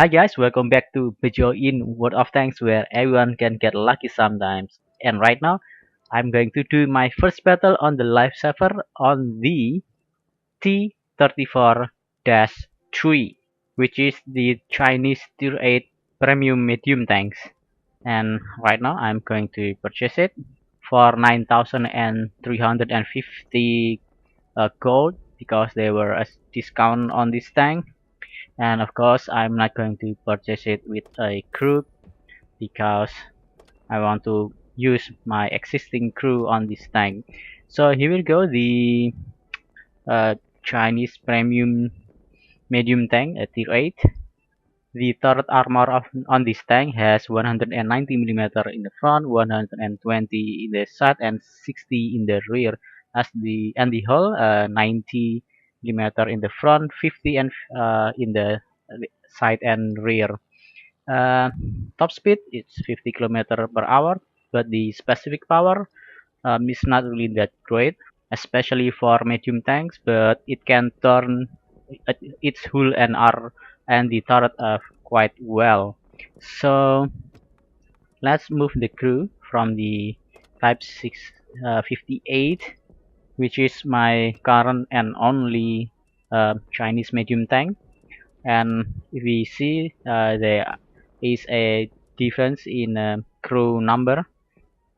Hi guys, welcome back to video in World of Tanks where everyone can get lucky sometimes. And right now, I'm going to do my first battle on the live server on the T-34-3, which is the Chinese Tier 8 premium medium tanks. And right now, I'm going to purchase it for 9,350 gold because there were a discount on this tank, and of course I'm not going to purchase it with a crew because I want to use my existing crew on this tank. So here we go, the uh, Chinese premium medium tank at tier 8. The turret armor on this tank has 190 mm in the front, 120 in the side, and 60 in the rear. As the hull, 90 mm in the front, 50 and in the side and rear. Uh, Top speed is 50 km per hour, but the specific power is not really that great, especially for medium tanks. But it can turn its hull and R and the turret quite well. So let's move the crew from the Type 658, which is my current and only Chinese medium tank. And if we see there is a difference in crew number.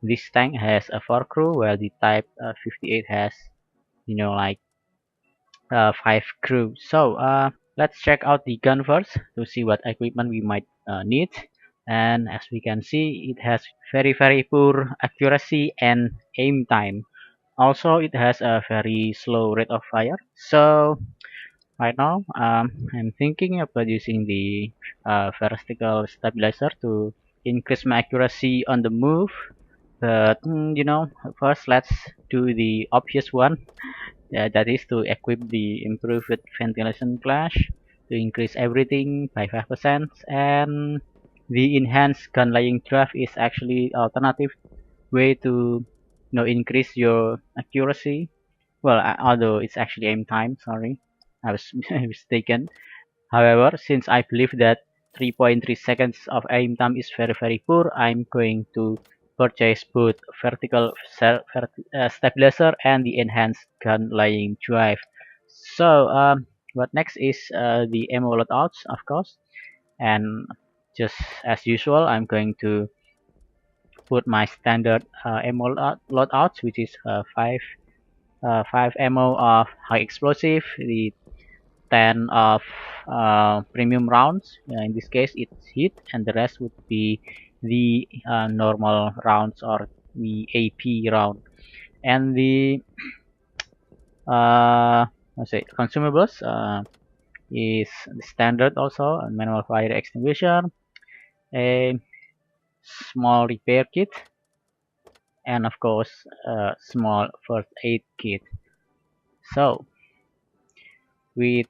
This tank has a 4 crew, while the Type 58 has, like 5 crew. So let's check out the gun first to see what equipment we might need. And as we can see, it has very poor accuracy and aim time. Also, it has a very slow rate of fire. So right now, I'm thinking about using the vertical stabilizer to increase my accuracy on the move. But first let's do the obvious one. That is to equip the improved ventilation clash to increase everything by 5%, and the enhanced gun laying draft is actually alternative way to increase your accuracy. Well, although it's actually aim time, sorry, I was mistaken. However, since I believe that 3.3 seconds of aim time is very poor, I'm going to purchase both stabilizer and the enhanced gun laying drive. So what next is the ammo loadouts, of course, and just as usual, I'm going to put my standard ammo loadouts, which is 5 ammo of high explosive, the 10 of premium rounds. In this case, it's hit, and the rest would be the normal rounds or the AP round. And the let's say consumables is the standard also: a manual fire extinguisher, a small repair kit, and of course a small first aid kit. So with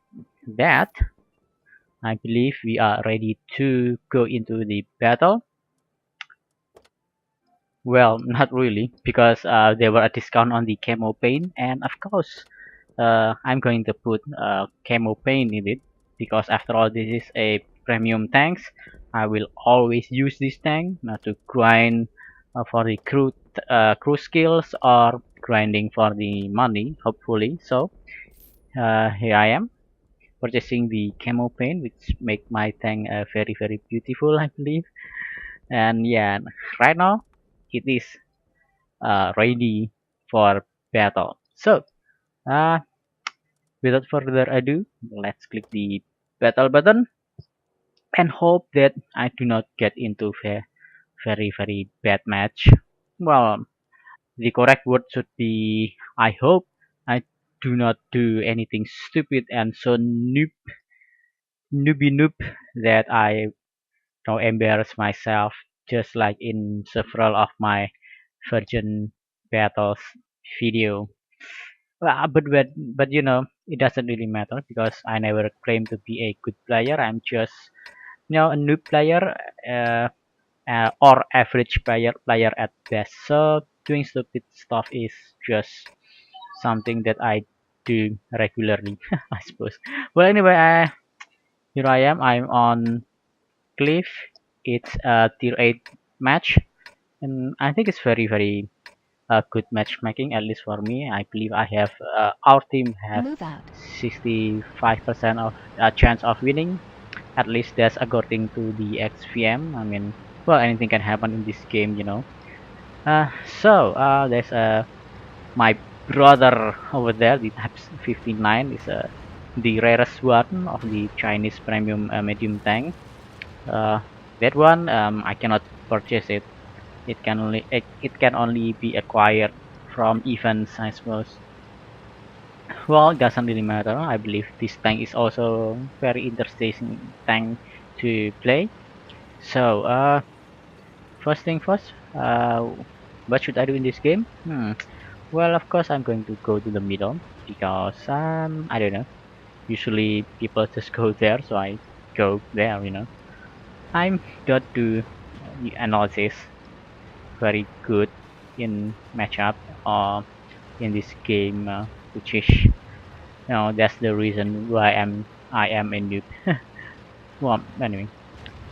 that, I believe we are ready to go into the battle. Well, not really, because there were a discount on the camo paint, and of course, I'm going to put camo paint in it because after all, this is a premium tanks. I will always use this tank not to grind for the crew skills or grinding for the money, hopefully. So here I am purchasing the camo paint, which make my tank very beautiful, I believe. And yeah, right now it is ready for battle. So, uh, without further ado, let's click the battle button and hope that I do not get into a very bad match. Well, the correct word should be I hope I do not do anything stupid and so noob that I don't embarrass myself just like in several of my Virgin Battles video. Well, but it doesn't really matter because I never claim to be a good player. I'm just a noob player uh, or average player at best. So doing stupid stuff is just something that I do regularly, I suppose. Well, anyway, here I am. I'm on. Cliff. It's a tier 8 match, and I think it's very good matchmaking, at least for me. I believe I have our team have Move out. 65% of chance of winning. At least that's according to the XVM. I mean, well, anything can happen in this game, you know. There's my brother over there. The Type 59 is the rarest one of the Chinese premium medium tank. Uh, that one I cannot purchase it. It can only be acquired from events, I suppose. Well, it doesn't really matter. I believe this tank is also very interesting tank to play. So, first thing first, what should I do in this game? Well, of course, I'm going to go to the middle because I don't know. Usually people just go there, so I go there. You know, I'm got to the analysis very good in matchup in this game, which is that's the reason why I am a noob. Well, anyway,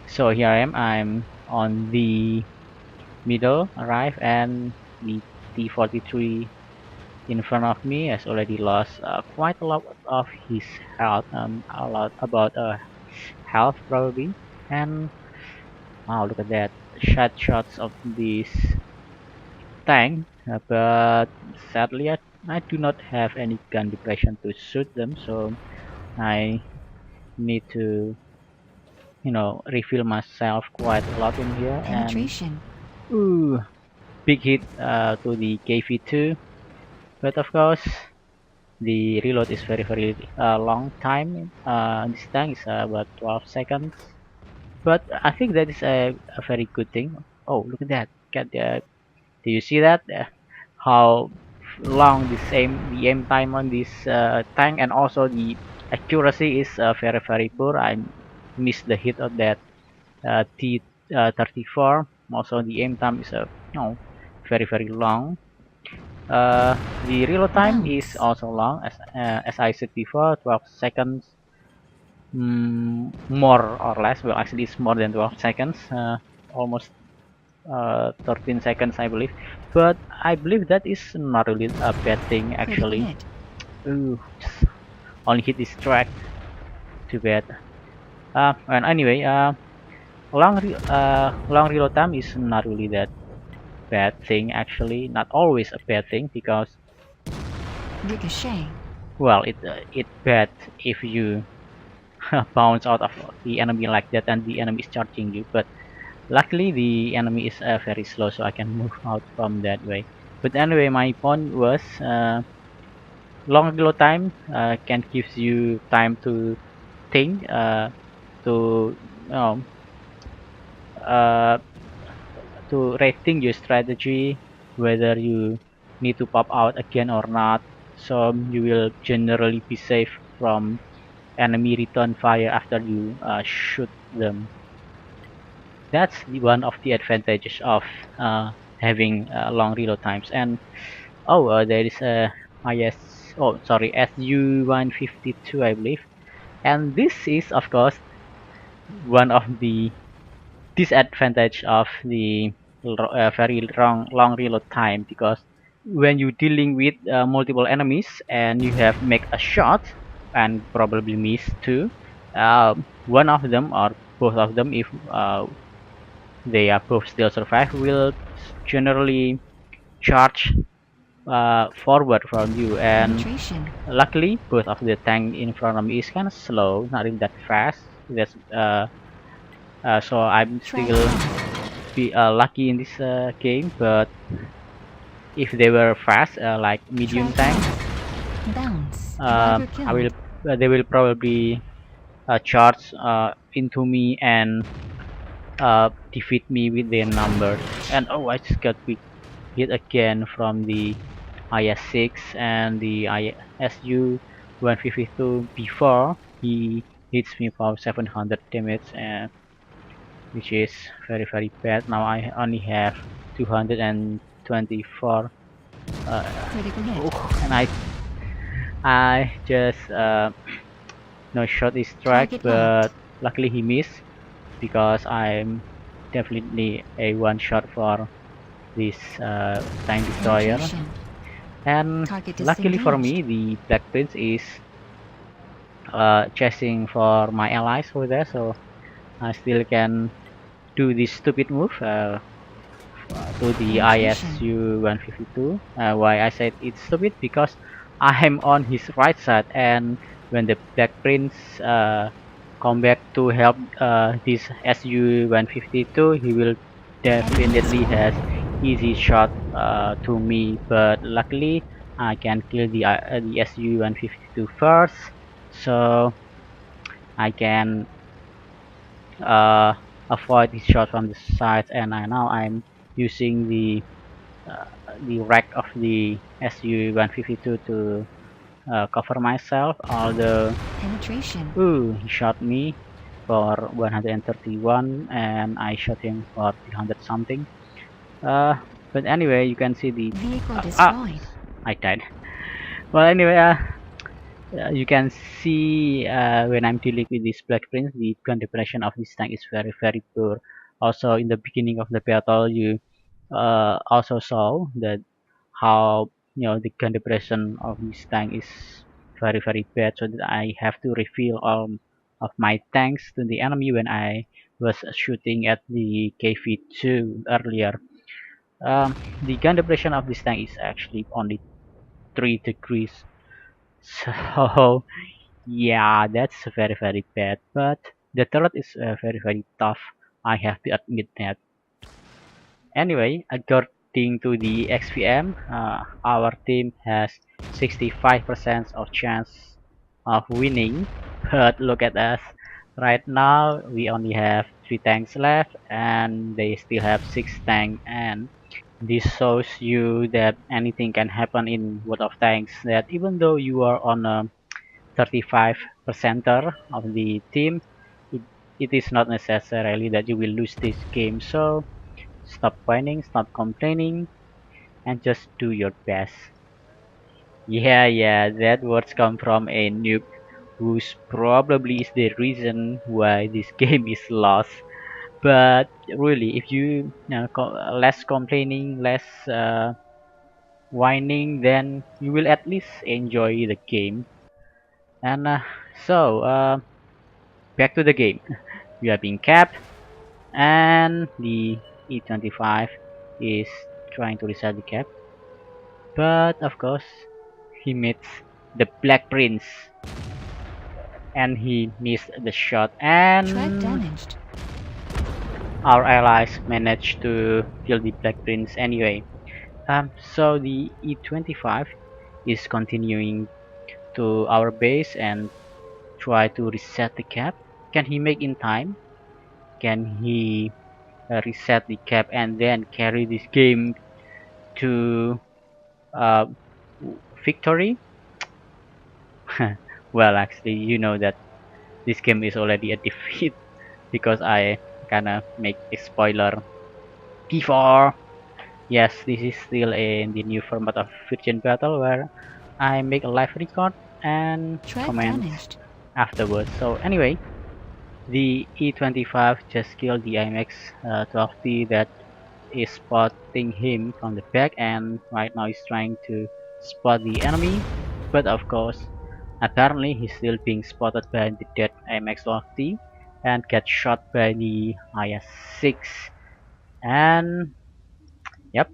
so here I am. I'm on the middle, arrive, and the T-43 in front of me has already lost quite a lot of his health, a lot about health probably, and wow, look at that, shots of this tank, but sadly I do not have any gun depression to shoot them, so I need to refill myself quite a lot in here, and Penetration. ooh, big hit to the KV2, but of course the reload is very long time. This tank is about 12 seconds, but I think that is a very good thing. Oh, look at that! Do you see that? How long the aim time on this tank, and also the accuracy is very poor. I missed the hit of that T-34. Also, the aim time is very long. The reload time is Bounce. also long, as I said before, 12 seconds, more or less. Well, actually, it's more than 12 seconds, almost 13 seconds, I believe. But I believe that is not really a bad thing, Critical actually. hit. Ooh, just only hit this track. Too bad. And anyway, long reload time is not really that bad thing, actually. Not always a bad thing because, Ricochet. well, it bad if you bounce out of the enemy like that and the enemy is charging you, but luckily the enemy is very slow, so I can move out from that way. But anyway, my point was long reload time can gives you time to think, to uh, to rethink your strategy, whether you need to pop out again or not, so you will generally be safe from enemy return fire after you shoot them. That's one of the advantages of having long reload times. And oh, there is a IS, oh sorry, SU-152, I believe. And this is of course one of the disadvantage of the very long reload time, because when you're dealing with multiple enemies and you have make a shot and probably miss too, one of them or both of them, if they are both still survive, will generally charge forward from you, and Penetration. luckily both of the tank in front of me is kind of slow, not really that fast. That's so I'm Try still again. be lucky in this game, but if they were fast, like Try medium tank, again. Bounce. Driver I will killed. they will probably charge into me and defeat me with their numbers. And oh, I just got hit again from the IS-6 and the ISU 152 before he hits me for 700 damage, and which is very bad. Now I only have 224. Critical hit. And I just no shot his strike, Target but locked. luckily he missed. because I'm definitely a one shot for this tank destroyer. Penetration. And Target luckily for disengaged. me, the Black Prince is chasing for my allies over there, so I still can do this stupid move to the Penetration. ISU-152. Why I said it's stupid? Because I'm on his right side, and when the Black Prince come back to help this SU-152, he will Enemy definitely has spotted. easy shot to me. But luckily, I can kill the SU-152 first, so I can uh, avoid his shot from the sides, and now I'm using uh, the rack of the SU-152 to cover myself. Although, Penetration. ooh, he shot me for 131, and I shot him for 300 something. Uh, but anyway, you can see the Vehicle ah, destroyed. I died. Well, anyway, you can see when I'm dealing with this Black Prince, the gun depression of this tank is very very poor. Also, in the beginning of the battle, you also saw that how the gun depression of this tank is very very bad, so that I have to refill all of my tanks to the enemy when I was shooting at the KV2 earlier. The gun depression of this tank is actually only 3 degrees, so yeah, that's very very bad. But the turret is very very tough. I have to admit that. Anyway, according to the XPM, our team has 65% of chance of winning. But look at us. Right now, we only have 3 tanks left, and they still have 6 tanks. And this shows you that anything can happen in World of Tanks. That even though you are on a 35 percenter of the team, it, it is not necessarily that you will lose this game. So stop whining, stop complaining, and just do your best. Yeah, yeah, that words come from a noob who's probably is the reason why this game is lost. But really, if less complaining, less whining, then you will at least enjoy the game. And back to the game. We are being capped, and the E25 is trying to reset the cap. But of course, he meets the Black Prince, and he missed the shot, Tread and damaged. our allies managed to kill the Black Prince anyway. So the E25 is continuing to our base and try to reset the cap. Can he make in time? Can he reset the cap and then carry this game to uh, victory? Well, actually, you know that this game is already a defeat because I kinda make a spoiler before. Yes, this is still in the new format of Virgin Battle where I make a live record and Tread comment damaged. afterwards. So anyway, the E25 just killed the IMX 12T that is spotting him from the back, and right now he's trying to spot the enemy, but of course apparently he's still being spotted by the dead IMX-12T and gets shot by the IS-6, and yep,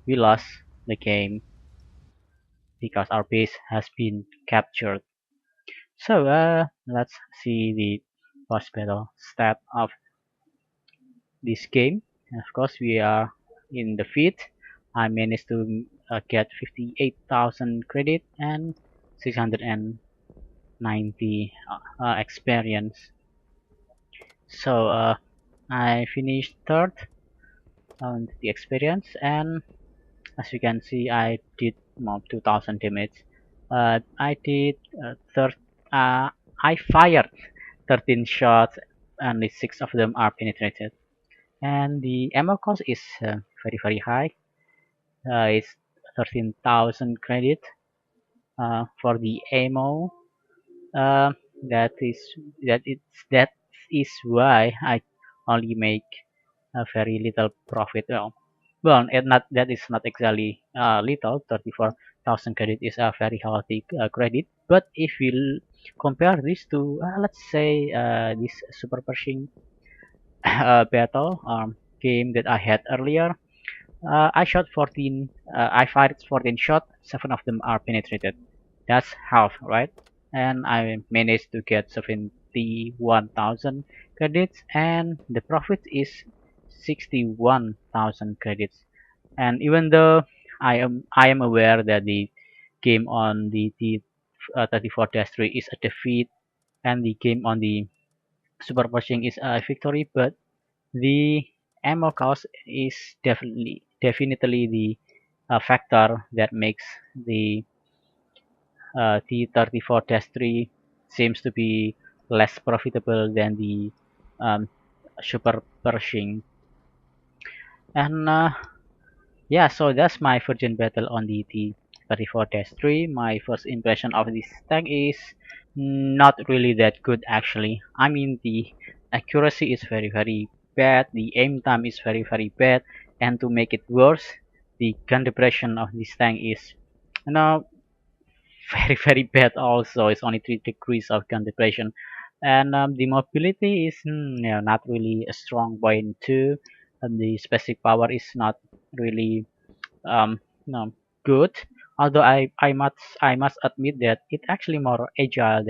we lost the game because our base has been captured. So let's see the boss battle stat of this game. Of course, we are in the feed. I managed to get 58,000 credit and 690 experience. So I finished third on the experience, and as you can see, I did mob 2,000 damage. I did third. Uh, I fired 13 shots, only 6 of them are penetrated. And the ammo cost is very very high. It's 13,000 credit for the ammo. Uh, that is that is why I only make a very little profit. Well, not that is not exactly little. 34,000 credit is a very healthy credit. But if we compare this to, let's say, this Super Pershing battle game that I had earlier, I shot 14. I fired 14 shots. 7 of them are penetrated. That's half, right? And I managed to get 71,000 credits, and the profit is 61,000 credits. And even though I am aware that the game on the T-34-3 is a defeat, and the game on the Super Pushing is a victory, but the ammo cost is definitely the factor that makes the T-34-3 seems to be less profitable than the um, Super Pershing. And yeah, so that's my virgin battle on the T-34-3. My first impression of this tank is not really that good actually. I mean, the accuracy is very bad, the aim time is very bad, and to make it worse, the gun depression of this tank is, you know, very bad also. It's only 3 degrees of gun depression. And the mobility is not really a strong point too. And the specific power is not really um, no, good. Although I must admit that it actually more agile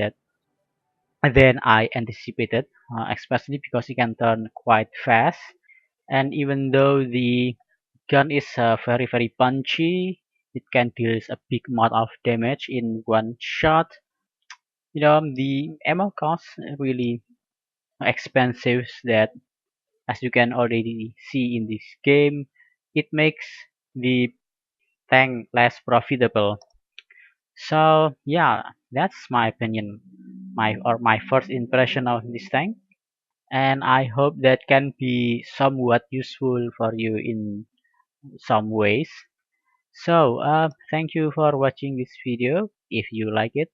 than I anticipated, especially because it can turn quite fast. And even though the gun is very punchy, it can deal a big amount of damage in one shot. The ammo costs really expensive. That, as you can already see in this game, it makes the tank less profitable. So yeah, that's my opinion, my first impression of this tank, and I hope that can be somewhat useful for you in some ways. So thank you for watching this video. If you like it,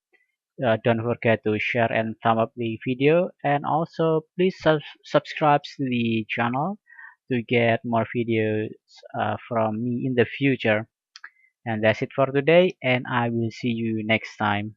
don't forget to share and thumb up the video, and also please subscribe to the channel to get more videos from me in the future. And that's it for today, and I will see you next time.